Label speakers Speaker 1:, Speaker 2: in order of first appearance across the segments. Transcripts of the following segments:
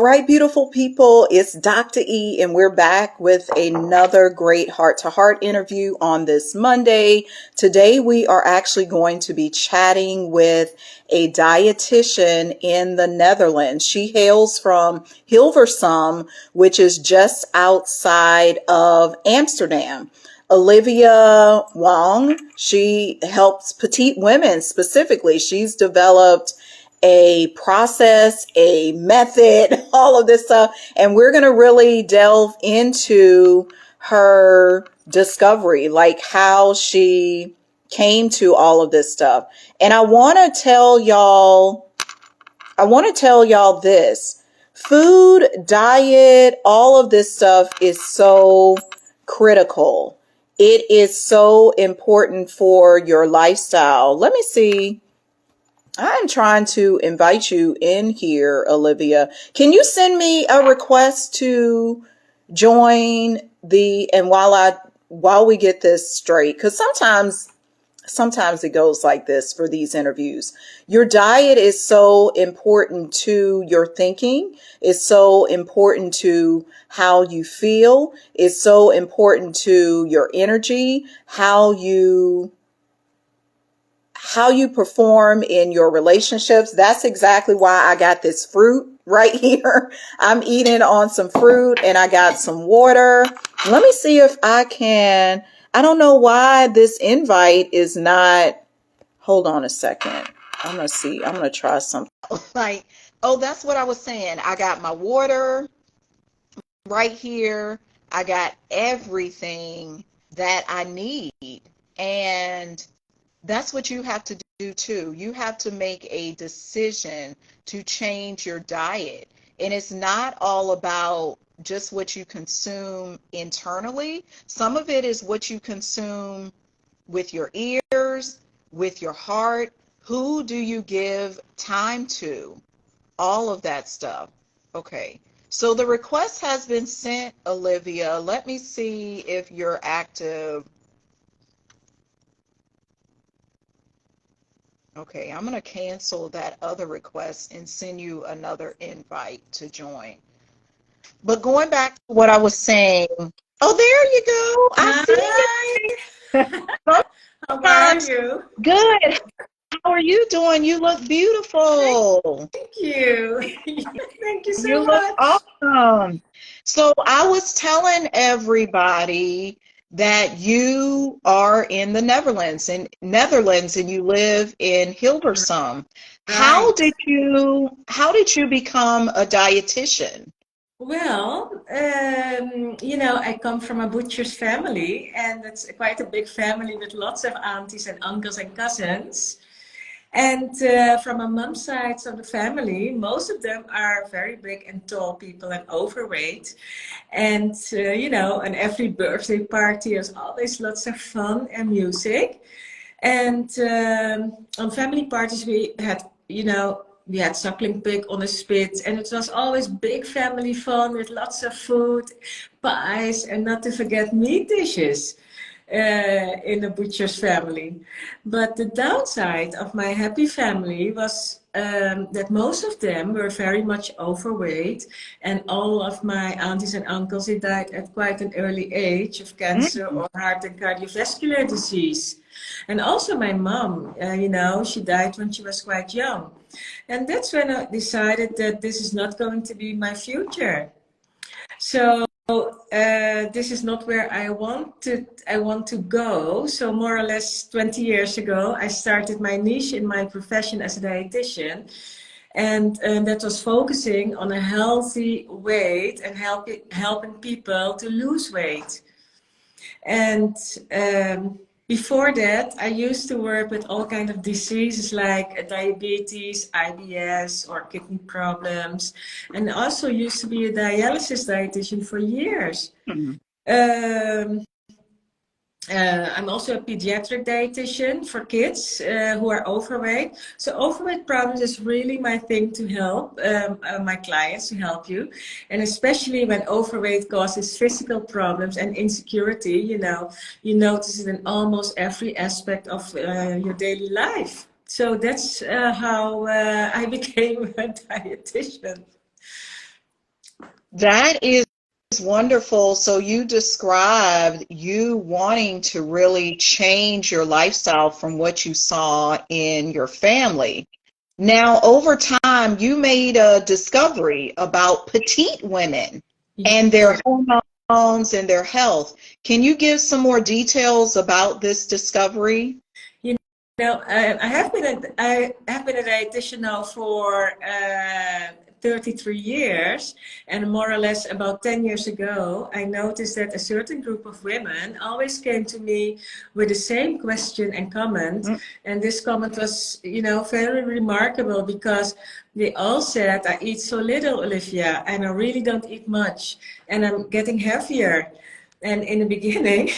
Speaker 1: Right, beautiful people, it's Dr. E, and we're back with another great heart to heart interview on this Monday. Today, we are actually going to be chatting with a dietitian in the Netherlands. She hails from Hilversum, which is just outside of Amsterdam. Olivia Wong, she helps petite women specifically. She's developed a process, a method, all of this stuff. And we're going to really delve into her discovery, like how she came to all of this stuff. And I want to tell y'all this. Food, diet, all of this stuff is so critical. It is so important for your lifestyle. Let me see. I'm trying to invite you in here, Olivia. Can you send me a request to join and while we get this straight, because sometimes it goes like this for these interviews. Your diet is so important to your thinking. It's so important to how you feel. It's so important to your energy, how you perform in your relationships. That's exactly why I got this fruit right here. I'm eating on some fruit and I got some water. Let me see if I don't know why this invite is not, hold on a second. I'm going to see. I'm going to try something. Like, oh, that's what I was saying. I got my water right here. I got everything that I need. And that's what you have to do too. You have to make a decision to change your diet. And it's not all about just what you consume internally. Some of it is what you consume with your ears, with your heart. Who do you give time to? All of that stuff. Okay. So the request has been sent, Olivia. Let me see if you're active. Okay, I'm going to cancel that other request and send you another invite to join. But going back to what I was saying, oh, there you go. I see
Speaker 2: Hi,
Speaker 1: you.
Speaker 2: how are
Speaker 1: Sometimes
Speaker 2: you?
Speaker 1: good. How are you doing? You look beautiful.
Speaker 2: Thank you. Thank you
Speaker 1: You
Speaker 2: so
Speaker 1: look
Speaker 2: much.
Speaker 1: awesome. So I was telling everybody that you are in the Netherlands and you live in Hilversum. How
Speaker 2: Right.
Speaker 1: did you become a dietitian?
Speaker 2: Well, I come from a butcher's family, and it's quite a big family with lots of aunties and uncles and cousins. And from a mom's side of the family, most of them are very big and tall people and overweight. And, on every birthday party, there's always lots of fun and music. And on family parties, we had suckling pig on a spit, and it was always big family fun with lots of food, pies, and not to forget meat dishes in the butcher's family. But the downside of my happy family was that most of them were very much overweight, and all of my aunties and uncles, they died at quite an early age of cancer
Speaker 1: Mm.
Speaker 2: or heart and cardiovascular disease. And also my mom, she died when she was quite young. And that's when I decided that this is not going to be my future. So this is not where I want to go. So more or less 20 years ago, I started my niche in my profession as a dietitian, and that was focusing on a healthy weight and helping people to lose weight. And before that, I used to work with all kind of diseases like diabetes, IBS, or kidney problems, and also used to be a dialysis dietitian for years.
Speaker 1: Mm.
Speaker 2: Um, I'm also a pediatric dietitian for kids who are overweight. So overweight problems is really my thing to help my clients to help you. And especially when overweight causes physical problems and insecurity, you notice it in almost every aspect of your daily life. So that's how I became a dietitian.
Speaker 1: That is wonderful. So you described you wanting to really change your lifestyle from what you saw in your family. Now, over time, you made a discovery about petite women and their
Speaker 2: Yeah.
Speaker 1: hormones and their health. Can you give some more details about this discovery?
Speaker 2: You know, I have been a dietitian now for 33 years, and more or less about 10 years ago, I noticed that a certain group of women always came to me with the same question and comment,
Speaker 1: Mm.
Speaker 2: and this comment was, you know, very remarkable because they all said, "I eat so little, Olivia, and I really don't eat much, and I'm getting heavier." And in the beginning,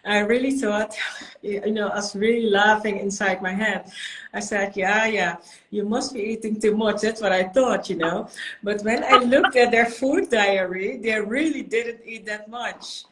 Speaker 2: I really thought, you know, I was really laughing inside my head. I said, yeah, you must be eating too much. That's what I thought, you know. But when I looked at their food diary, they really didn't eat that much.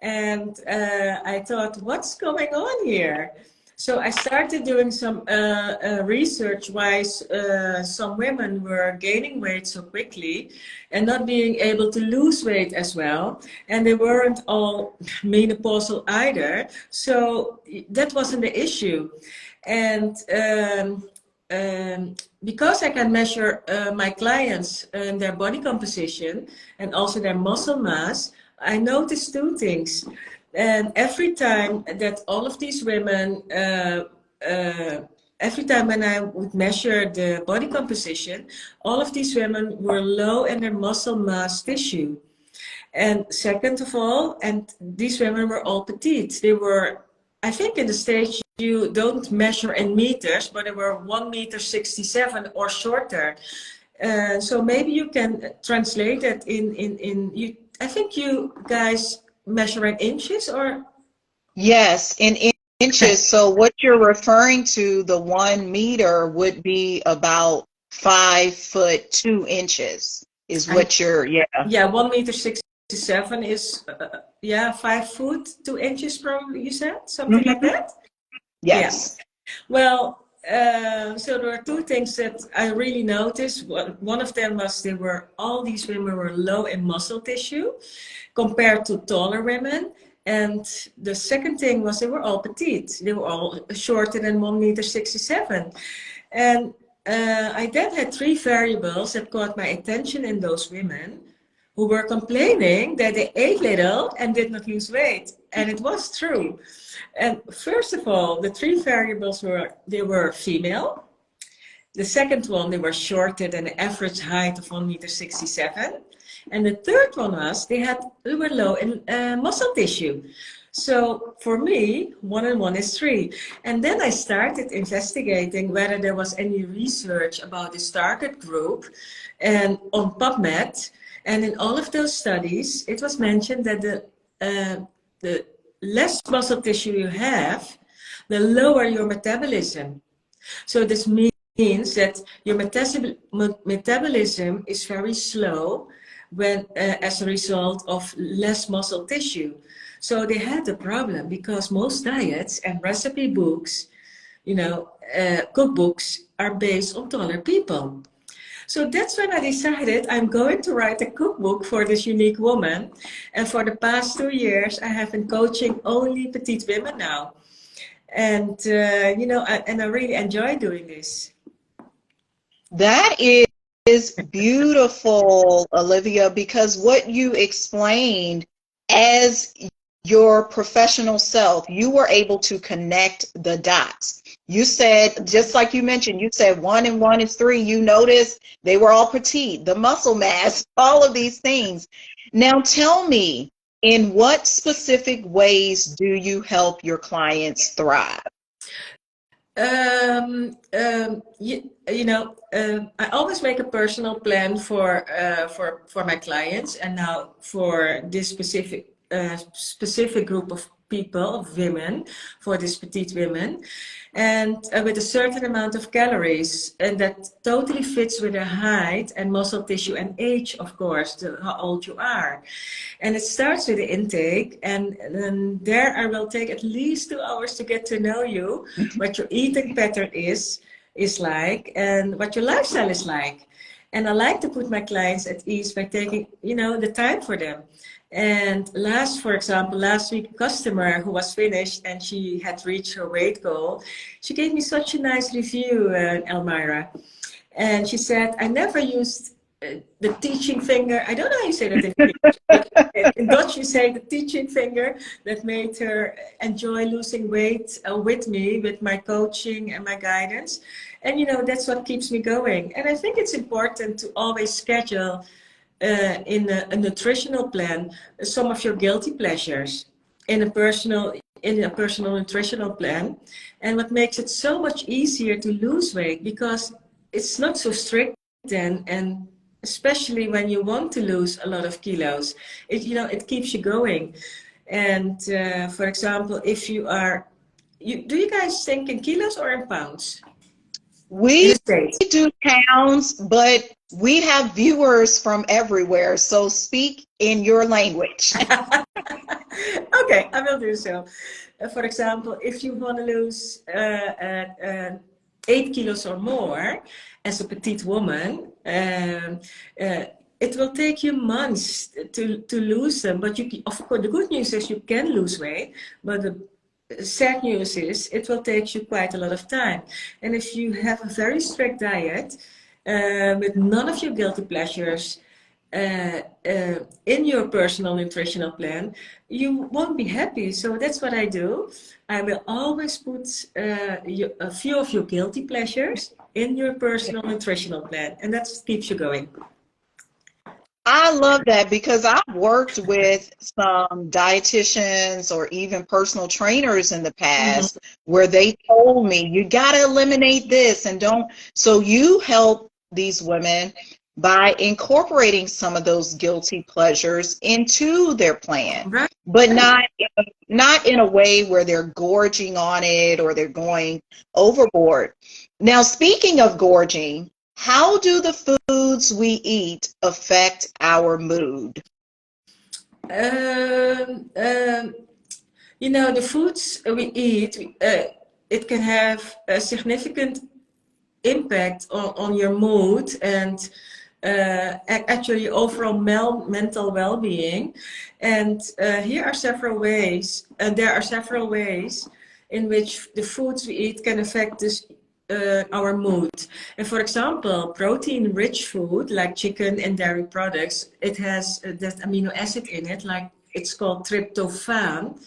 Speaker 2: And I thought, what's going on here? So I started doing some research why some women were gaining weight so quickly and not being able to lose weight as well. And they weren't all menopausal either. So that wasn't the issue. And because I can measure my clients and their body composition and also their muscle mass, I noticed two things. And every time that all of these women, every time when I would measure the body composition, all of these women were low in their muscle mass tissue. And second of all, and these women were all petite. They were, I think in the States you don't measure in meters, but they were 1 meter 67 or shorter. So maybe you can translate it in you. I think you guys measure in inches or
Speaker 1: Yes, in inches. So what you're referring to, the 1 meter would be about 5 foot 2 inches is
Speaker 2: I
Speaker 1: what you're, yeah.
Speaker 2: yeah 1 meter 67 is yeah 5 foot 2 inches probably you said something like
Speaker 1: Mhm.
Speaker 2: that. Yeah.
Speaker 1: Yes.
Speaker 2: Well, so there are two things that I really noticed. One of them was they were all these women were low in muscle tissue compared to taller women. And the second thing was they were all petite. They were all shorter than 1 meter 67. And I then had three variables that caught my attention in those women who were complaining that they ate little and did not lose weight. And it was true. And first of all, the three variables were they were female. The second one, they were shorter than the average height of 1 meter 67. And the third one was they were low in muscle tissue. So for me, 1 and 1 is 3. And then I started investigating whether there was any research about this target group and on PubMed. And in all of those studies, it was mentioned that the less muscle tissue you have, the lower your metabolism. So this means that your metabolism is very slow when as a result of less muscle tissue. So they had a problem because most diets and recipe books, you know, cookbooks are based on taller people. So that's when I decided I'm going to write a cookbook for this unique woman. And for the past 2 years, I have been coaching only petite women now. And, you know, and I really enjoy doing this.
Speaker 1: That is beautiful, Olivia, because what you explained as your professional self, you were able to connect the dots. You said, just like you mentioned, you said 1 and 1 is 3. You noticed they were all petite, the muscle mass, all of these things. Now tell me, in what specific ways do you help your clients thrive?
Speaker 2: You know, I always make a personal plan for my clients, and now for this specific group of people, of women, for these petite women, and with a certain amount of calories, and that totally fits with their height and muscle tissue and age, of course, how old you are. And it starts with the intake, and then there I will take at least 2 hours to get to know you, what your eating pattern is like, and what your lifestyle is like. And I like to put my clients at ease by taking, you know, the time for them. And for example, last week, a customer who was finished and she had reached her weight goal, she gave me such a nice review, Elmira. And she said, I never used the teaching finger. I don't know how you say that in English, but in Dutch you say the teaching finger, that made her enjoy losing weight with me, with my coaching and my guidance. And, you know, that's what keeps me going. And I think it's important to always schedule in a nutritional plan some of your guilty pleasures in a personal nutritional plan. And what makes it so much easier to lose weight, because it's not so strict then, and especially when you want to lose a lot of kilos, it keeps you going. And for example, if you are, do you guys think in kilos or in pounds?
Speaker 1: We do pounds, but we have viewers from everywhere, so speak in your language.
Speaker 2: Okay, I will do so. For example, if you want to lose 8 kilos or more as a petite woman, it will take you months to lose them. But of course, the good news is you can lose weight, but the sad news is it will take you quite a lot of time. And if you have a very strict diet with none of your guilty pleasures in your personal nutritional plan, you won't be happy. So that's what I do. I will always put a few of your guilty pleasures in your personal nutritional plan, and that keeps you going.
Speaker 1: I love that, because I've worked with some dietitians or even personal trainers in the past where they told me, you got to eliminate this and don't. So you help these women by incorporating some of those guilty pleasures into their plan,
Speaker 2: Right.
Speaker 1: But not in a way where they're gorging on it or they're going overboard. Now, speaking of gorging, how do the foods we eat affect our mood?
Speaker 2: You know, the foods we eat, it can have a significant impact on your mood and actually overall mental well-being. And there are several ways in which the foods we eat can affect this our mood. And for example, protein-rich food like chicken and dairy products, it has that amino acid in it, like it's called tryptophan.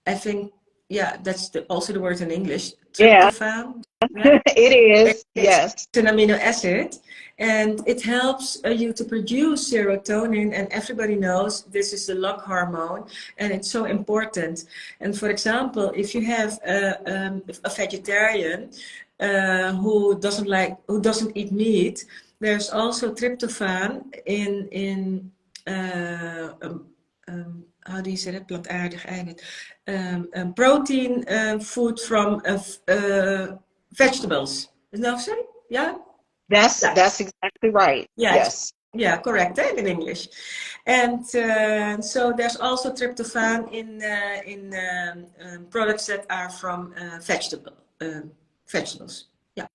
Speaker 2: I think, yeah, that's also the word in English. Tryptophan.
Speaker 1: Yeah, it is. Yes.
Speaker 2: It's an amino acid, and it helps you to produce serotonin, and everybody knows this is the luck hormone, and it's so important. And for example, if you have a vegetarian who doesn't eat meat, there's also tryptophan in how do you say that? Plantaardig eiwit. Protein food from vegetables. Is that so? Yeah?
Speaker 1: That's exactly right.
Speaker 2: Yeah,
Speaker 1: yes.
Speaker 2: Yeah, correct, in English. And so there's also tryptophan in products that are from vegetables. Yeah.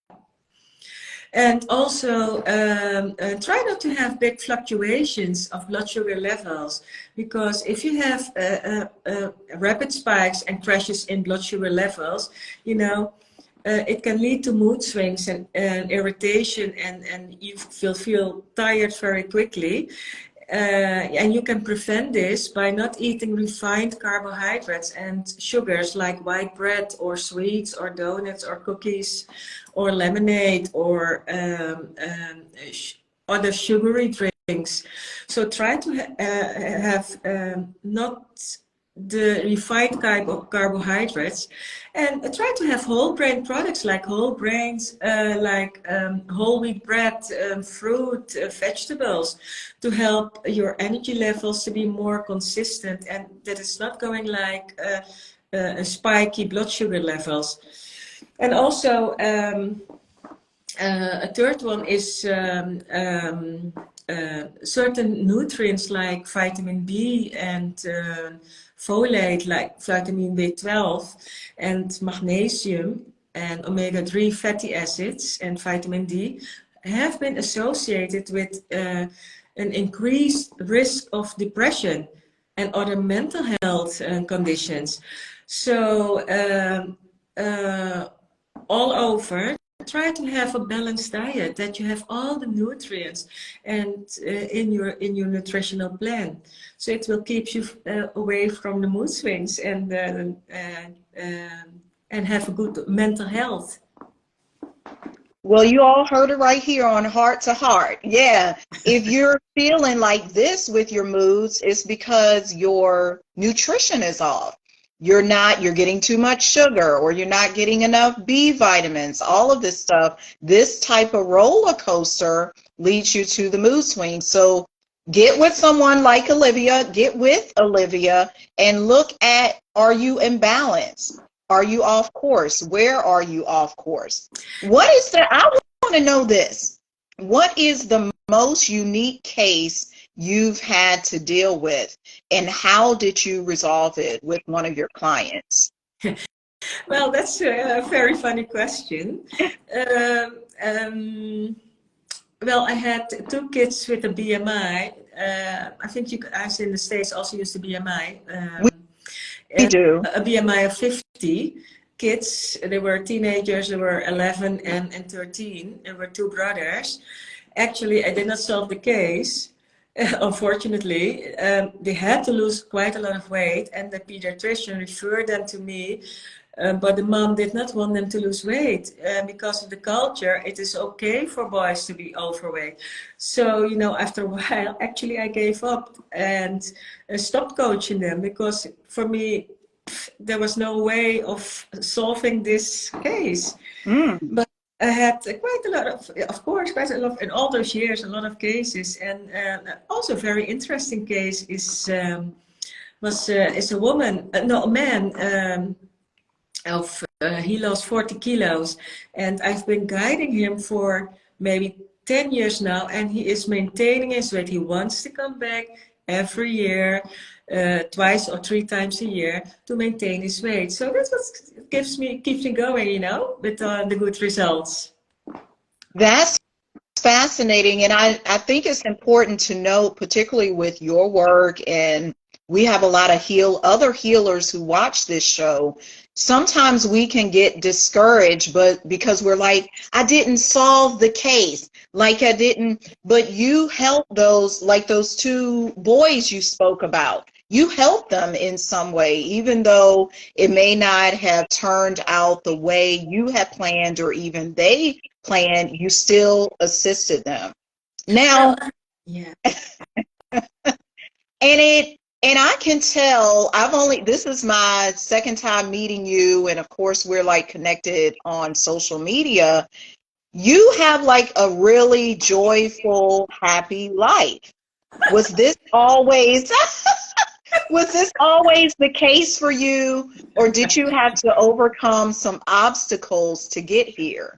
Speaker 2: And also try not to have big fluctuations of blood sugar levels, because if you have rapid spikes and crashes in blood sugar levels, you know, it can lead to mood swings and irritation, and you feel tired very quickly. And you can prevent this by not eating refined carbohydrates and sugars like white bread or sweets or donuts or cookies or lemonade or other sugary drinks. So try to have not the refined type of carbohydrates, and try to have whole grain products like whole grains, like whole wheat bread, fruit, vegetables, to help your energy levels to be more consistent, and that it's not going like spiky blood sugar levels. And also a third one is certain nutrients like vitamin B and folate, like vitamin B12 and magnesium and omega-3 fatty acids and vitamin D, have been associated with an increased risk of depression and other mental health conditions. So all over, try to have a balanced diet, that you have all the nutrients and in your nutritional plan. So it will keep you away from the mood swings and have a good mental health.
Speaker 1: Well, you all heard it right here on Heart to Heart. Yeah. If you're feeling like this with your moods, it's because your nutrition is off. You're getting too much sugar, or you're not getting enough B vitamins, all of this stuff. This type of roller coaster leads you to the mood swing. So get with someone like Olivia, and look at, are you in balance? Are you off course? Where are you off course? I want to know this. What is the most unique case you've had to deal with, and how did you resolve it with one of your clients?
Speaker 2: Well, that's a very funny question. Well, I had 2 kids with a BMI. I think you guys in the States also use the BMI.
Speaker 1: We do.
Speaker 2: A BMI of 50 kids. They were teenagers. They were 11 and 13. There were 2 brothers. Actually, I did not solve the case. Unfortunately, they had to lose quite a lot of weight, and the pediatrician referred them to me. But the mom did not want them to lose weight because of the culture. It is okay for boys to be overweight. So, you know, after a while, actually, I gave up and stopped coaching them, because for me, there was no way of solving this case. But I had quite a lot of course, quite a lot in all those years, a lot of cases. And also a very interesting case is a man. He lost 40 kilos, and I've been guiding him for maybe 10 years now, and he is maintaining his weight. He wants to come back every year, 2 or 3 times a year, to maintain his weight. So that's what keeps me going, you know, with the good results.
Speaker 1: That's fascinating, and I think it's important to note, particularly with your work, and we have a lot of other healers who watch this show. Sometimes we can get discouraged, but because we're like, I didn't solve the case, but you help those 2 boys you spoke about. You help them in some way, even though it may not have turned out the way you had planned or even they planned, you still assisted them. Now,
Speaker 2: yeah.
Speaker 1: And I can tell, this is my second time meeting you, and of course we're like connected on social media. You have like a really joyful, happy life. Was this always the case for you, or did you have to overcome some obstacles to get here?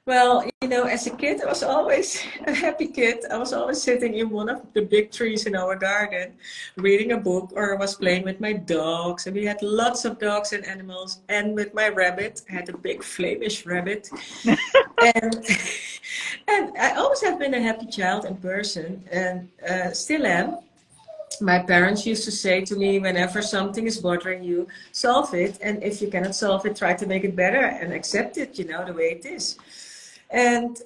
Speaker 2: Well, you know, as a kid, I was always a happy kid. I was always sitting in one of the big trees in our garden, reading a book, or I was playing with my dogs. And we had lots of dogs and animals. And with my rabbit, I had a big Flemish rabbit. and I always have been a happy child and person, and still am. My parents used to say to me, whenever something is bothering you, solve it. And if you cannot solve it, try to make it better and accept it, you know, the way it is.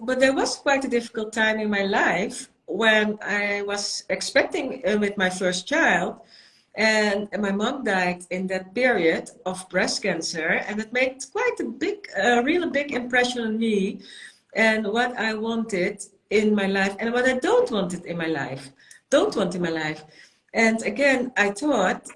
Speaker 2: But there was quite a difficult time in my life when I was expecting with my first child, and my mom died in that period of breast cancer, and it made quite a really big impression on me and what I wanted in my life and what I don't want in my life. And again, I thought,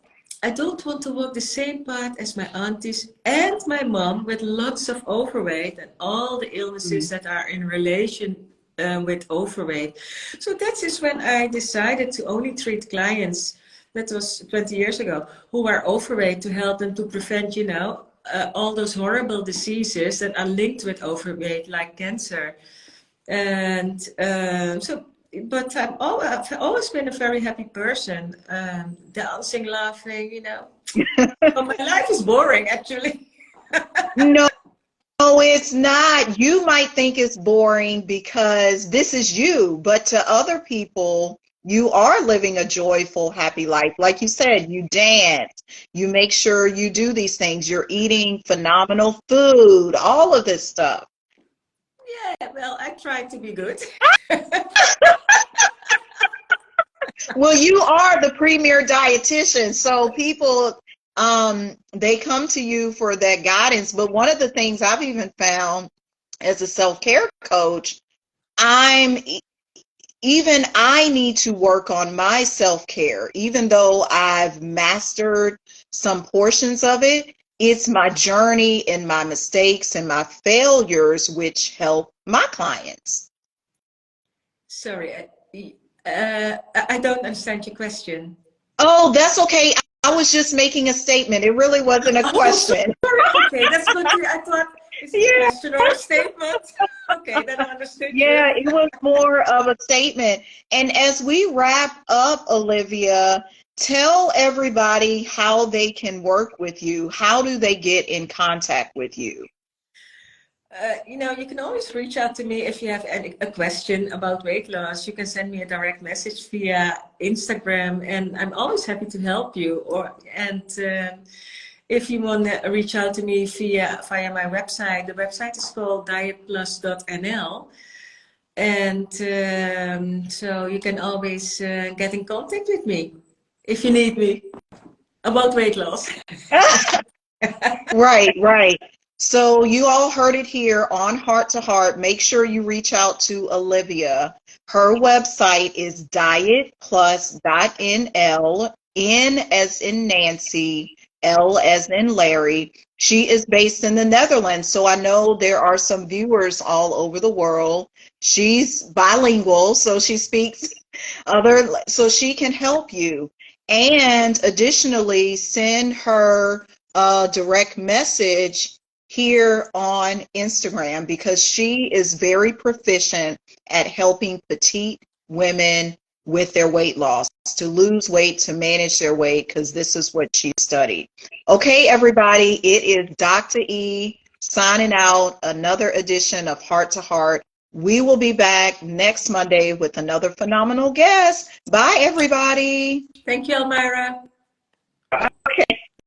Speaker 2: I don't want to walk the same path as my aunties and my mom with lots of overweight and all the illnesses that are in relation with overweight. So that is when I decided to only treat clients, that was 20 years ago, who are overweight, to help them to prevent, you know, all those horrible diseases that are linked with overweight, like cancer. And but I've always been a very happy person, dancing, laughing, you know. But my life is boring, actually.
Speaker 1: No, it's not. You might think it's boring because this is you, but to other people, you are living a joyful, happy life. Like you said, you dance, you make sure you do these things, you're eating phenomenal food, all of this stuff.
Speaker 2: Yeah, well, I try to be good.
Speaker 1: Well, you are the premier dietitian, so people they come to you for that guidance. But one of the things I've even found as a self-care coach, I'm even I need to work on my self-care. Even though I've mastered some portions of it, it's my journey and my mistakes and my failures which help my clients.
Speaker 2: Sorry, I don't understand your question.
Speaker 1: Oh, that's okay. I was just making a statement. It really wasn't a
Speaker 2: Oh,
Speaker 1: question.
Speaker 2: sorry. Okay, that's good. I thought, is it a
Speaker 1: Yeah,
Speaker 2: question or a statement? Okay, then I understood
Speaker 1: yeah,
Speaker 2: you.
Speaker 1: it was more of a statement. And as we wrap up, Olivia, tell everybody how they can work with you. How do they get in contact with you?
Speaker 2: You can always reach out to me if you have a question about weight loss. You can send me a direct message via Instagram, and I'm always happy to help you. If you want to reach out to me via my website, the website is called dietplus.nl, and so you can always get in contact with me if you need me about weight loss.
Speaker 1: Right, right. So you all heard it here on Heart to Heart. Make sure you reach out to Olivia. Her website is dietplus.nl, N as in Nancy, L as in Larry. She is based in the Netherlands, so I know there are some viewers all over the world. She's bilingual, so she speaks so she can help you. And additionally, send her a direct message here on Instagram because she is very proficient at helping petite women with their weight loss, to lose weight, to manage their weight, because this is what she studied. Okay, everybody, it is Dr. E signing out another edition of Heart to Heart. We will be back next Monday with another phenomenal guest. Bye, everybody.
Speaker 2: Thank you, Elmira.
Speaker 1: Okay.